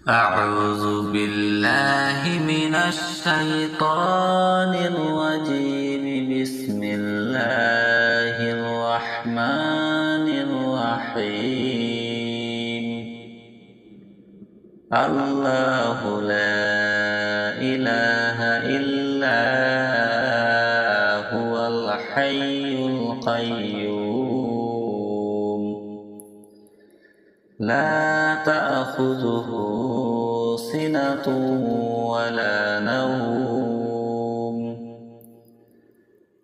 أعوذ بالله من الشيطان الرجيم. بسم الله الرحمن الرحيم. الله لا إله إلا هو الحي القيوم لا تأخذه سنة ولا نوم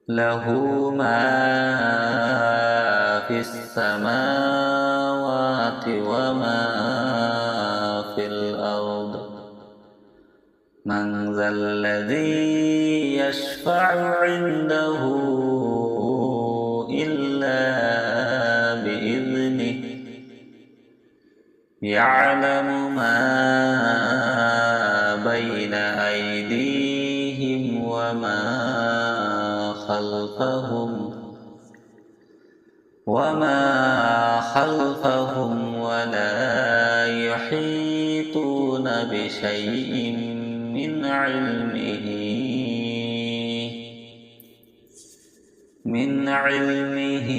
له ما في السماوات وما في الأرض. من ذا الذي يشفع عنده إلا بإذنه يعلم ما بين أيديهم وما خلفهم ولا يحيطون بشيء من علمه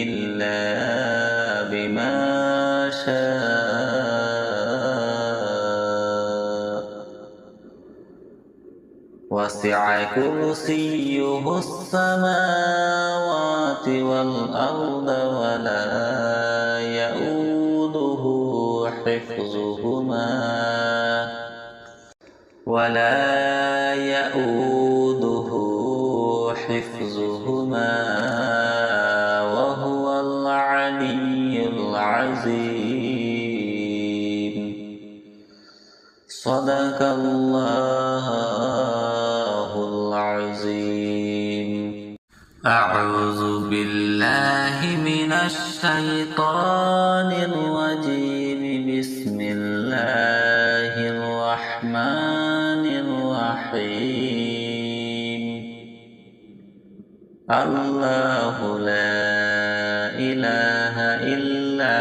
إلا بما شاء. وسع كرسيه السماوات والأرض ولا يئوده حفظهما وهو العلي العظيم. صدق الله العظيم. أعوذ بالله من الشيطان الرجيم. بسم الله الرحمن الرحيم. الله لا إله إلا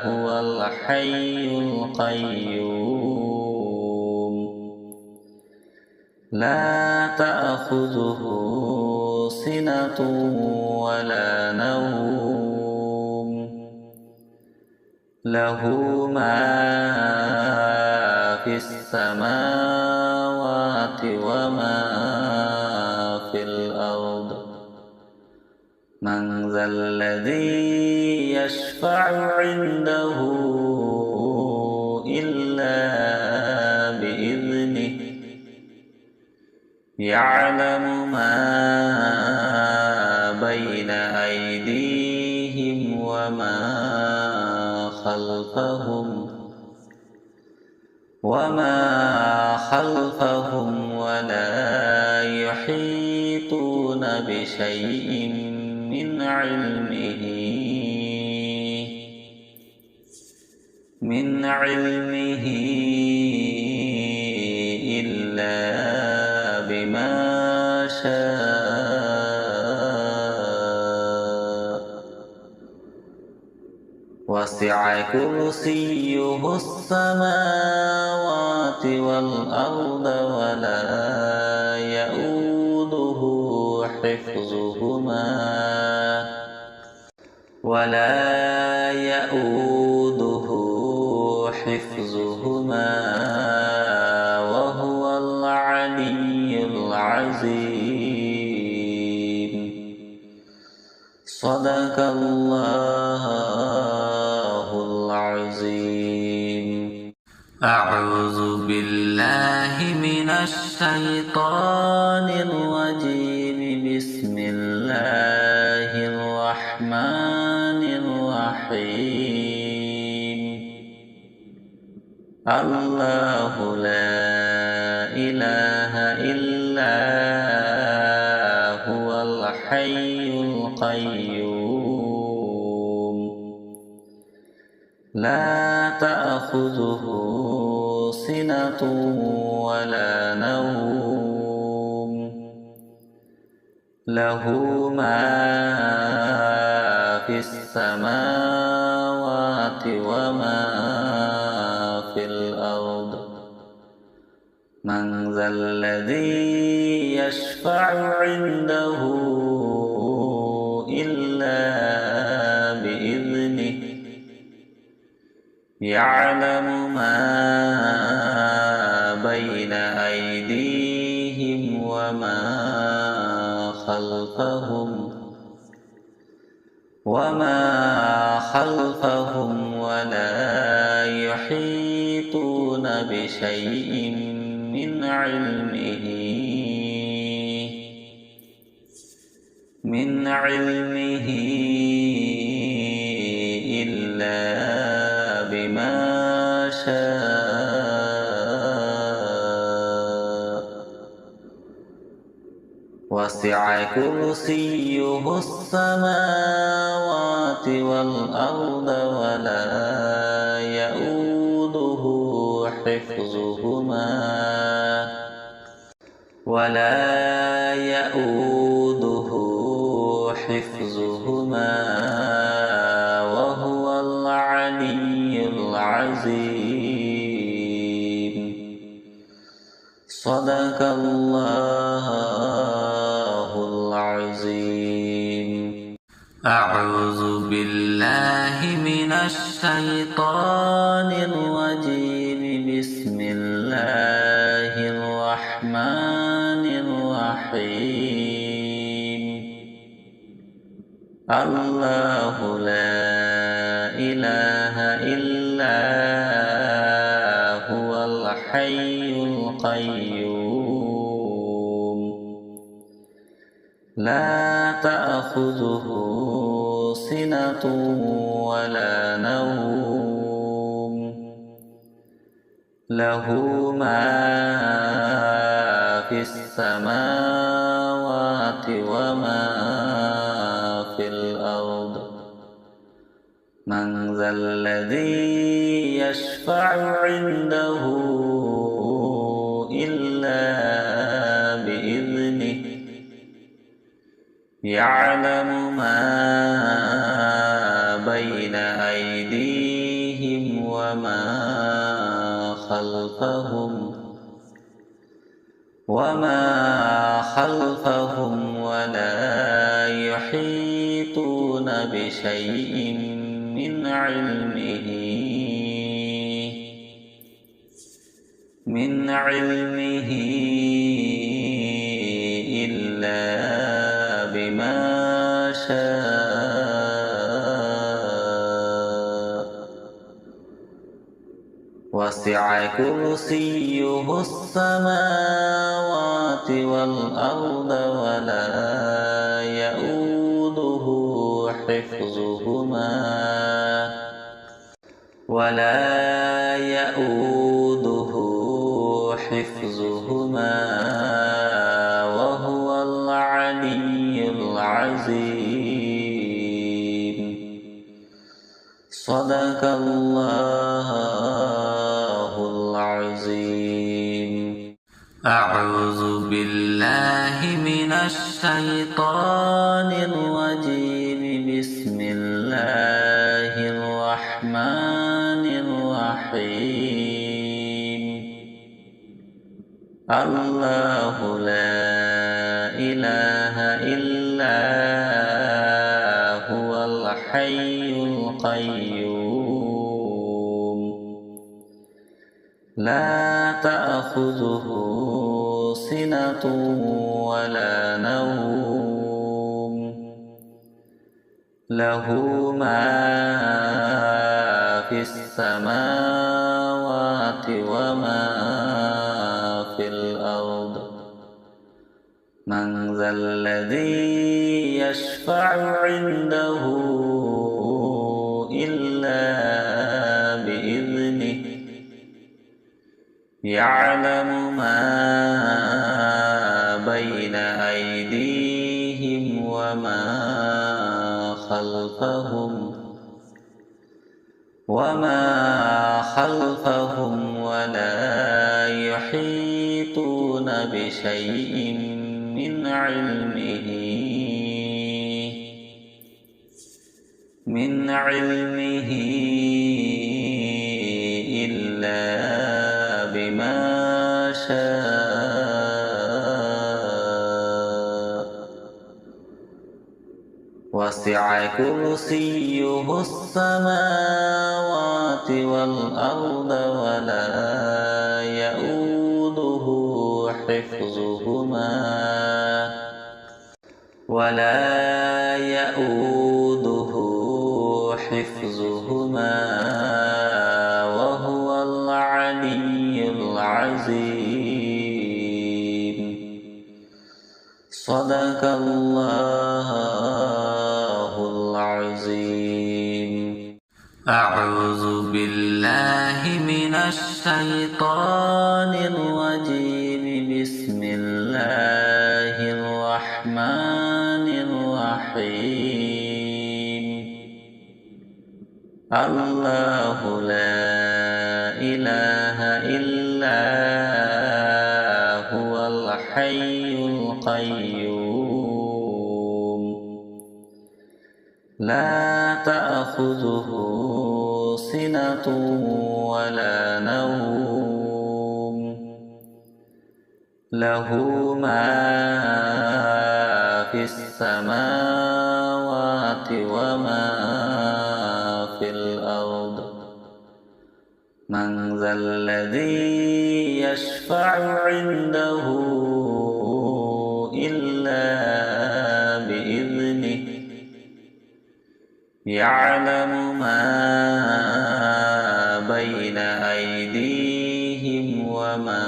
هو الحي القيوم لا تأخذه سنة ولا نوم له ما في السماوات وما في الأرض. من ذا الذي يشفع عنده إلا بإذنه يعلم ما بين أيديهم وما خلفهم ولا يحيطون بشيء من علمه إلا بما شاء. وسع كرسيه السماوات والأرض ولا يئوده حفظهما وهو العلي العظيم. صدق الله العظيم. أعوذ بالله من الشيطان الرجيم. بسم الله الرحمن الرحيم. الله لا إله إلا هو الحي القيوم لا تأخذه سنة ولا نوم له ما في السماوات وما في الأرض من ذا الذي يشفع عنده إلا بإذنه يعلم ما بين أيديهم وما خلفهم ولا يحيطون بشيء من علمه إلا بما شاء وسع كرسيه السماوات والأرض ولا يؤوده حفظهما وهو العلي العظيم. صدق الله العظيم. أعوذ بالله من الشيطان الرجيم. بسم الله الرحمن الرحيم. الله لا إله إلا هو الحي القيوم لا تأخذه سنة ولا نوم له ما في السماوات وما في الأرض من ذا الذي يشفع عنده إلا بإذنه يعلم ما بين أيديهم وما خلفهم ولا يحيطون بشيء من علمه إلا بما شاء وسع كرسيه السماوات والأرض ولا يؤوده حفظهما وهو العلي العظيم. صدق الله العظيم. أعوذ بالله من الشيطان الرجيم. بسم الله الرحمن الرحيم. الله لا إله إلا هو الحي القيوم لا تأخذه سنة ولا نوم له ما في السماوات وما في الأرض من ذا الذي يشفع عنده إلا بإذنه يعلم ما بين أيديهم وما خلفهم ولا يحيطون بشيء من علمه وسع كرسيه السماوات والأرض ولا يؤوده حفظهما وهو العلي العظيم. صدق الله العظيم. أعوذ بالله من الشيطان الرجيم. بسم الله الرحمن الرحيم. الله لا إله إلا هو الحي القيوم. لا تأخذه سنة ولا نوم. له ما في السماوات وما في الأرض. من ذا الذي يشفع عنده إلا بإذنه. يعلم ما بين أيديهم وما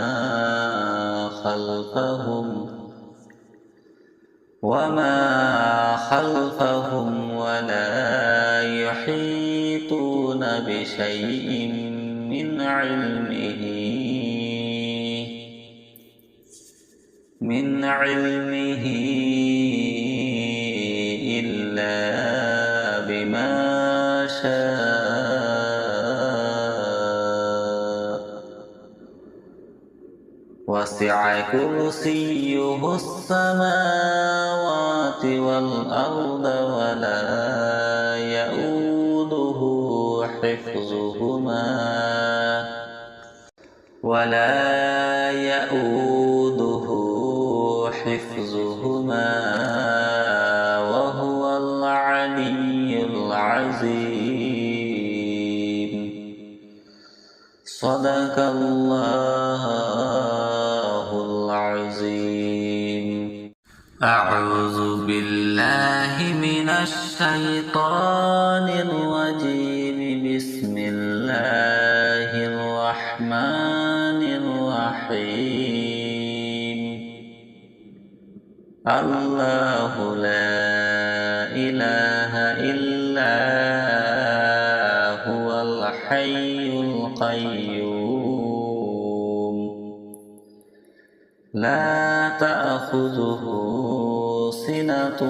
خلفهم ولا يحيطون بشيء من علمه إلا بما شاء. وسع كرسيه السماوات والأرض ولا يؤوده حفظهما وهو العلي العظيم. صدق الله العظيم. أعوذ بالله من الشيطان الرجيم. بسم الله الرحمن الرحيم. الله لا إله إلا هو الحي القيوم. لا تأخذه سنة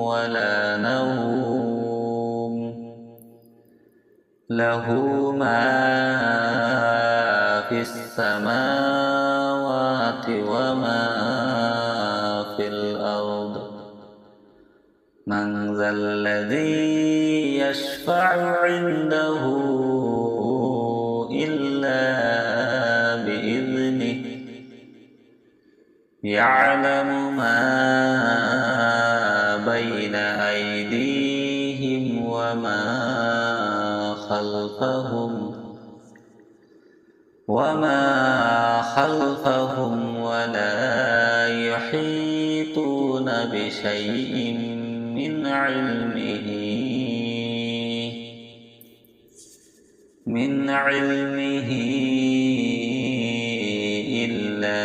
ولا نوم. له ما في السماوات وما في الأرض. من ذا الذي يشفع عنده إلا بإذنه. يعلم ما بين أيديهم وما خلفهم ولا يحيطون بشيء من علمه إلا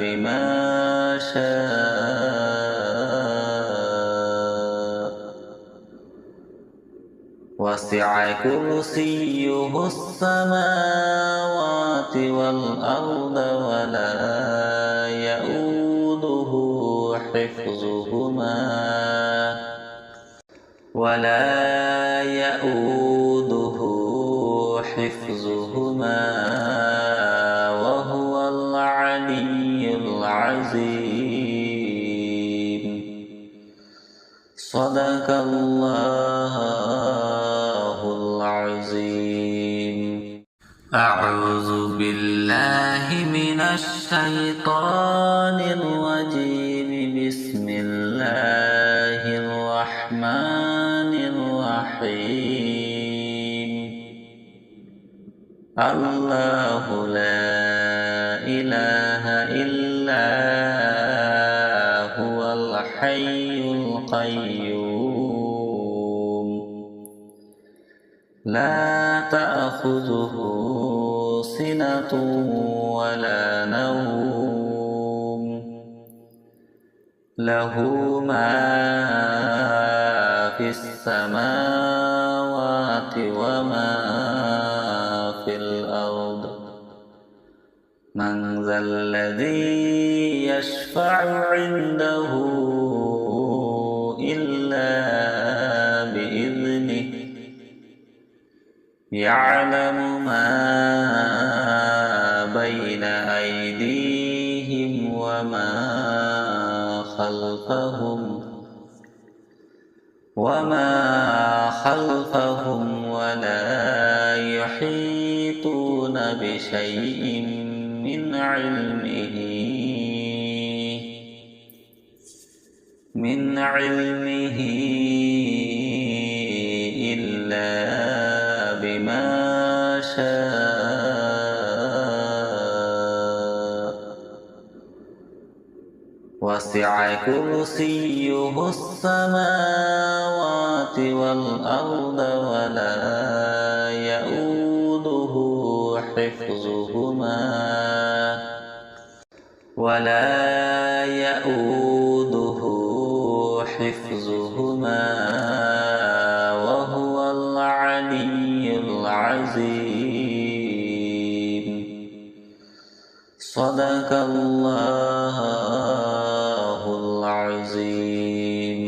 بما شاء. وسع كرسيه السماوات والأرض ولا يؤوده حفظهما وهو العلي العظيم. صدق الله العظيم. أعوذ بالله من الشيطان الرجيم. بسم الله الرحمن الله لا إله إلا هو الحي القيوم لا تأخذه سنة ولا نوم له ما في السماوات وما في الأرض من ذا الذي يشفع عنده إلا بإذنه يعلم ما بين أيديهم وما خلفهم ولا يحيطون بشيء من علمه إلا بما شاء وسع كرسيه السماوات والأرض ولا يؤوده حفظهما وهو العلي العظيم صدق الله العظيم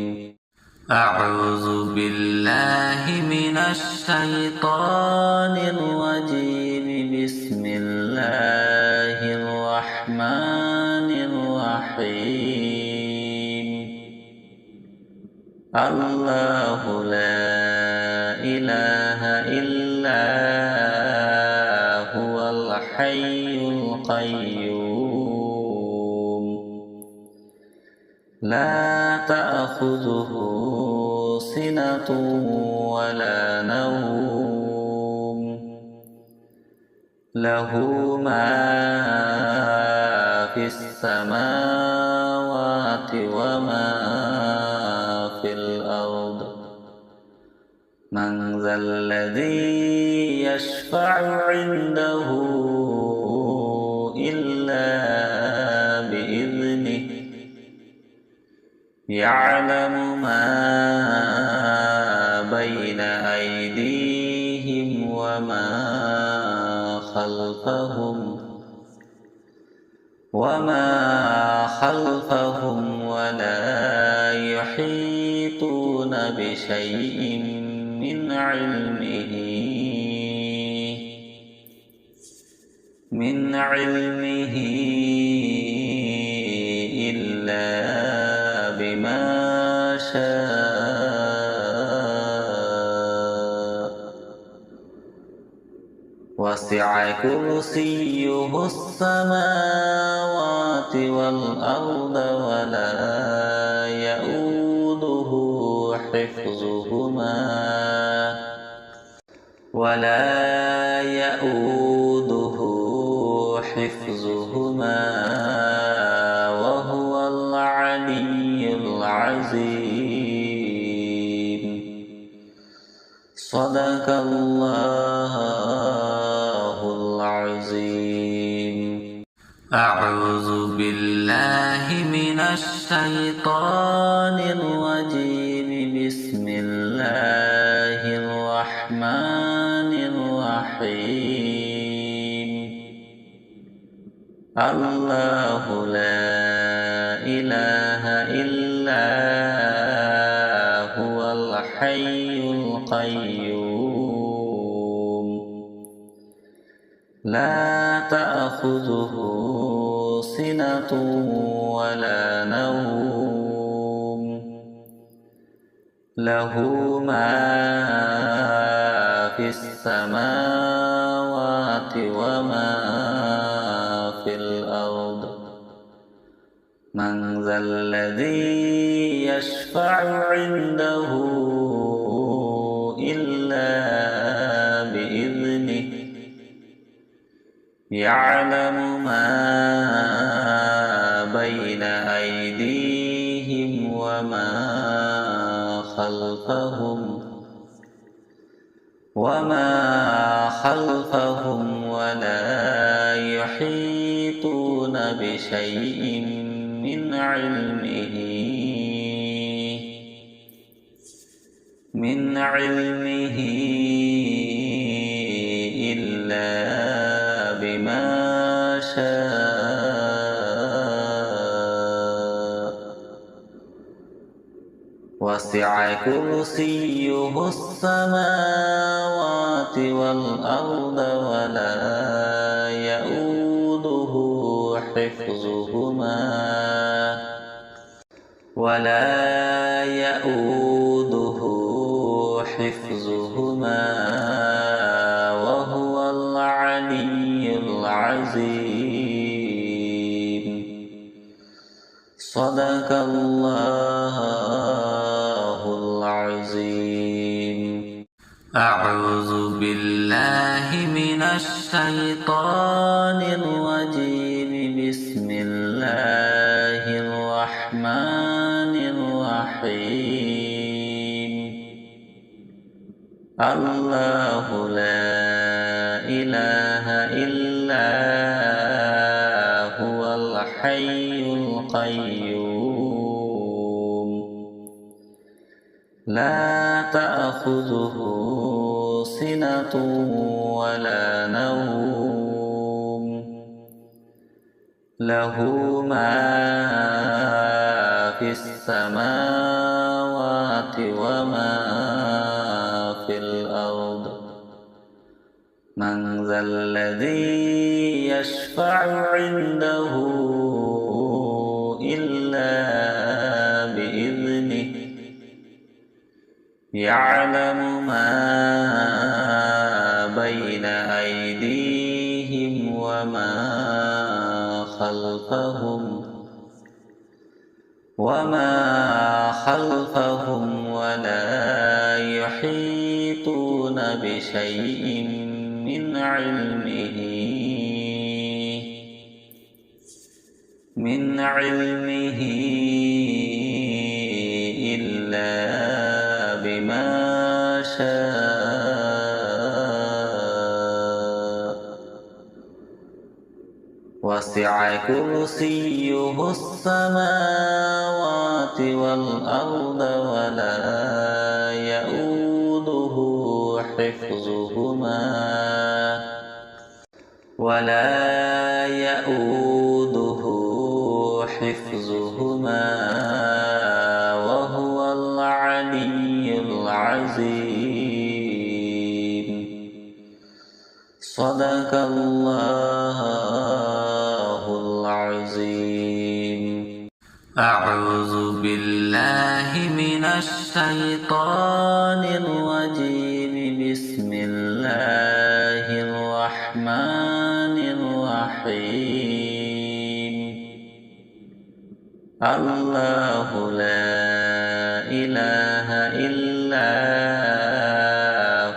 أعوذ بالله من الشيطان الرجيم بسم الله الرحمن الرحيم الله لا إله إلا هو الحي القيوم لا تأخذه سنة ولا نوم له ما في السماوات وما في الأرض من ذا الذي يشفع عنده إلا بإذنه يعلم ما بين أيديهم وما خلفهم ولا يحيطون بشيء من علمه إلا بما شاء وسع كرسيه السماوات والأرض ولا يؤوده حفظهما وهو العلي العظيم صدق الله العظيم أعوذ بالله من الشيطان الرجيم بسم الله الرحمن الرحيم الله لا إله إلا هو الحي القيوم لا تأخذه سنة ولا نوم له ما في السماوات وما في الأرض من ذا الذي يشفع عنده إلا بإذنه يعلم ما بين أيديهم وما خلفهم ولا يحيطون بشيء من علمه إلا بما شاء وسع كرسيه السماوات والأرض ولا يؤوده حفظهما وهو العلي العظيم. صدق الله العظيم. أعوذ بالله من الشيطان الرجيم. بسم الله الرحمن الرحيم. الله لا إله إلا هو الحي القيوم لا تأخذه سنة ولا نوم له ما في السماوات وما في الأرض. من ذا الذي يشفع عنده إلا بإذنه. يعلم ما بين أيديهم وما خلفهم ولا يحيطون بشيء من علمه إلا بما شاء وسع كرسيه السماوات والأرض ولا يؤوده حفظهما وهو العلي العظيم. صدق الله العظيم. أعوذ بالله من الشيطان الرجيم. بسم الله الرحمن الرحيم. الله لا إله إلا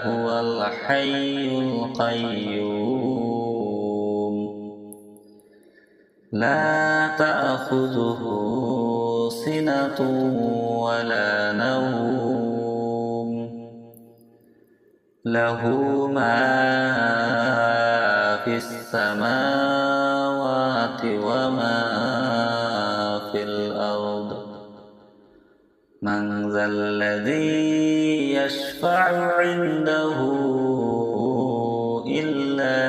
هو الحي القيوم لا تأخذه سنة ولا نوم له ما في السماوات وما في الأرض. من ذا الذي يشفع عنده إلا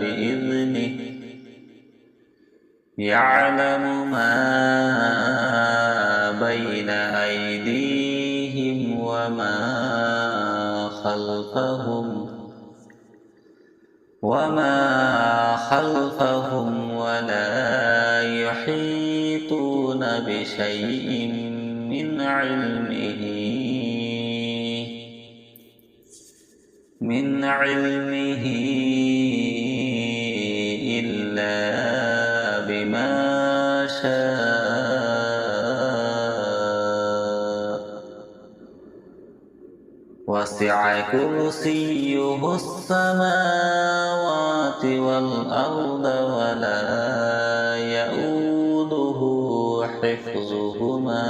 بإذنه. يعلم ما بين أيديهم وما خلفهم ولا يحيطون بشيء من علمه إلا بما شاء وسع كرسيه السماوات والأرض ولا يؤوده حفظهما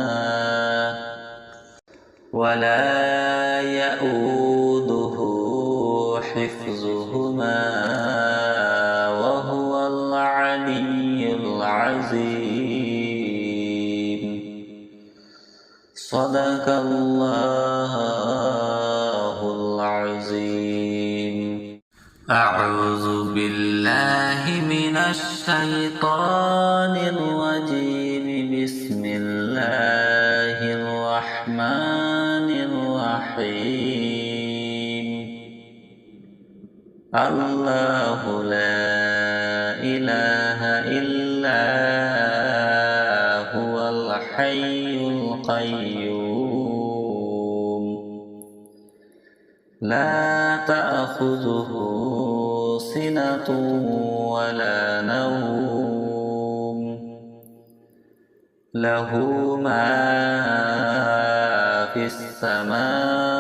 وهو العلي العظيم. صدق الله العظيم. أعوذ بالله من الشيطان الرجيم. بسم الله الرحمن الرحيم. الله لا إله إلا هو الحي القيوم لا تأخذه سنة ولا نوم له ما في السماوات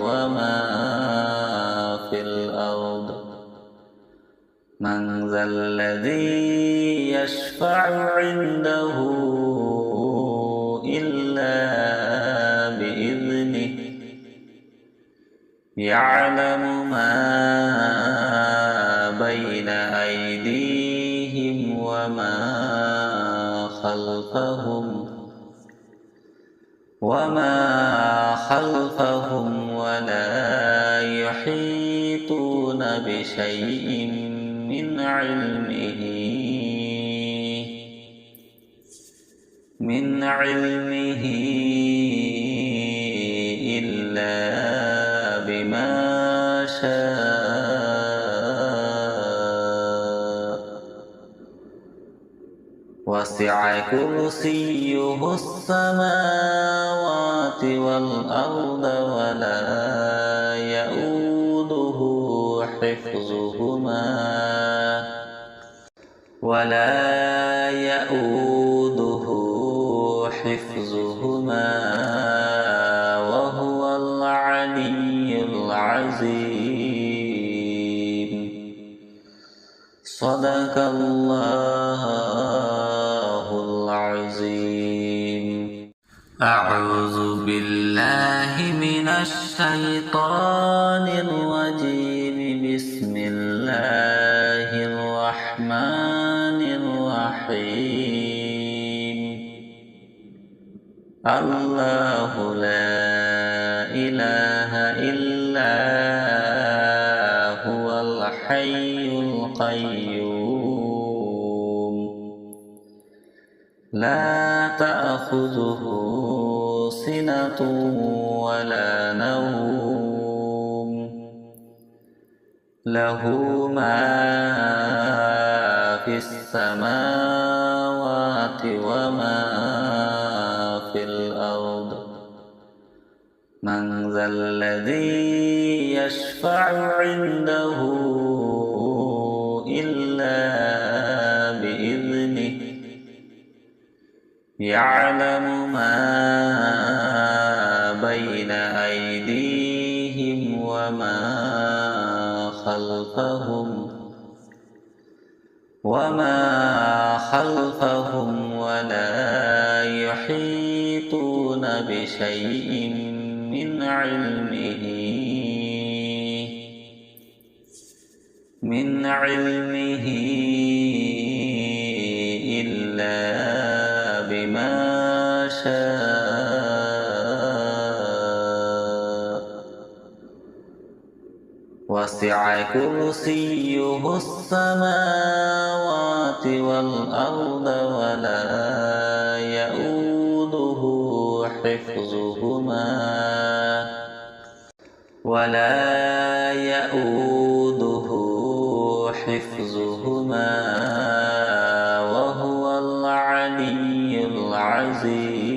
وما في الأرض. من ذا الذي يشفع عنده إلا بإذنه يعلم ما بين أيديهم وما خلفهم ولا يحيطون بشيء من علمه إلا بما شاء. وسع كرسيه السماوات والأرض ولا يؤوده حفظهما وهو العلي العظيم. صدق الله العظيم. أعوذ بالله من الشيطان الرجيم. بسم الله الرحمن الرحيم. الله لا إله إلا هو الحي القيوم لا تأخذه سنة ولا نوم له ما في السماوات وما في الأرض. من ذا الذي يشفع عنده إلا بإذنه يعلم ما بين أيديهم وما خلفهم ولا يحيطون بشيء من علمه إلا بما شاء. وسع كرسيه السماوات والأرض ولا يؤوده حفظهما وهو العلي العظيم.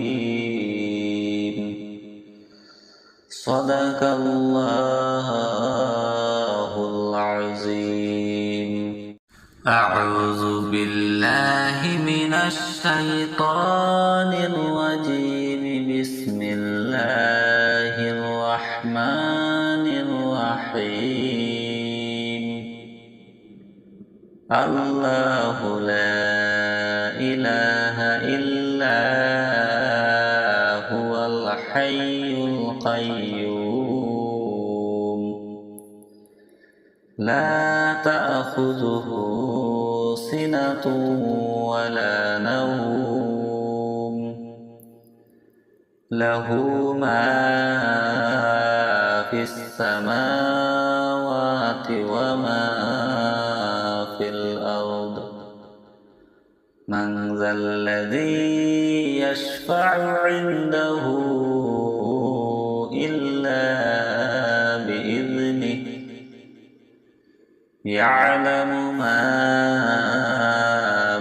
صدق الله العظيم. أعوذ بالله من الشيطان الرجيم. بسم الله الرحمن الرحيم الله لا إله إلا هو الحي القيوم لا تأخذه سنة ولا نوم له ما في السماوات وما في الأرض من ذا الذي يشفع عنده إلا بإذنه يعلم ما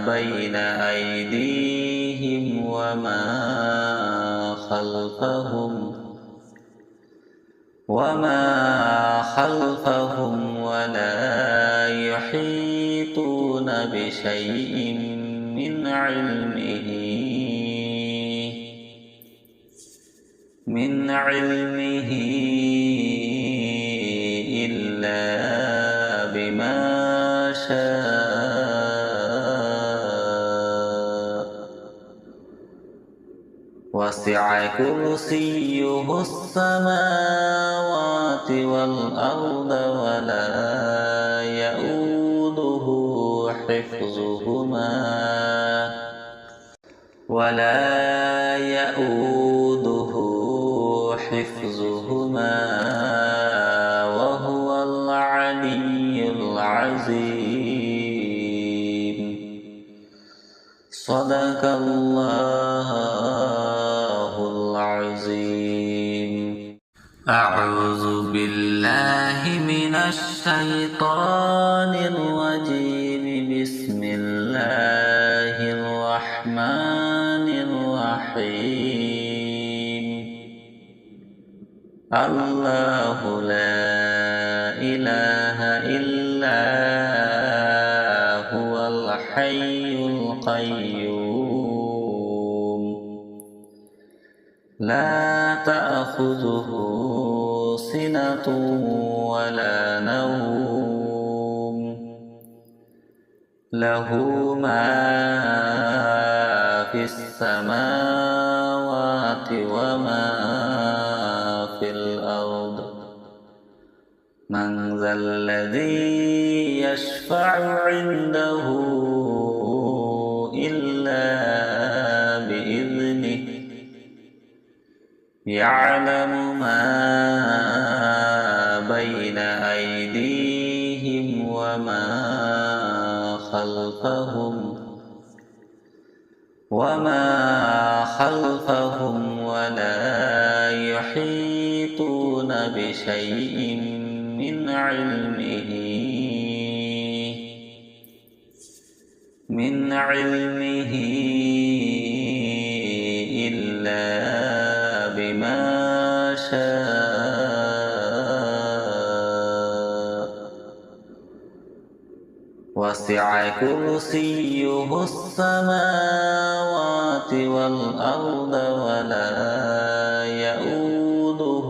بين أيديهم وما خلفهم ولا يحيطون بشيء من علمه إلا بما شاء وسع كرسيه السماوات والأرض ولا يؤوده حفظهما وهو العلي العظيم صدق الله العظيم أعوذ بالله من الشيطان الرجيم بسم الله الرحمن الرحيم الله لا إله إلا هو الحي القيوم لا تأخذه سنة ولا نوم له ما في السماوات وما في الأرض من ذا الذي يشفع عنده إلا بإذنه يعلم ما بين أيديهم وما خلفهم ولا يحيطون بشيء من علمه إلا بما شاء وسع كرسيه السماوات والأرض ولا يؤوده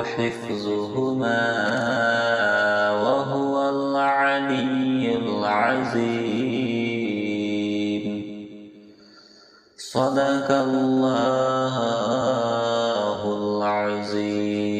حفظهما وهو العلي العظيم صدق الله العظيم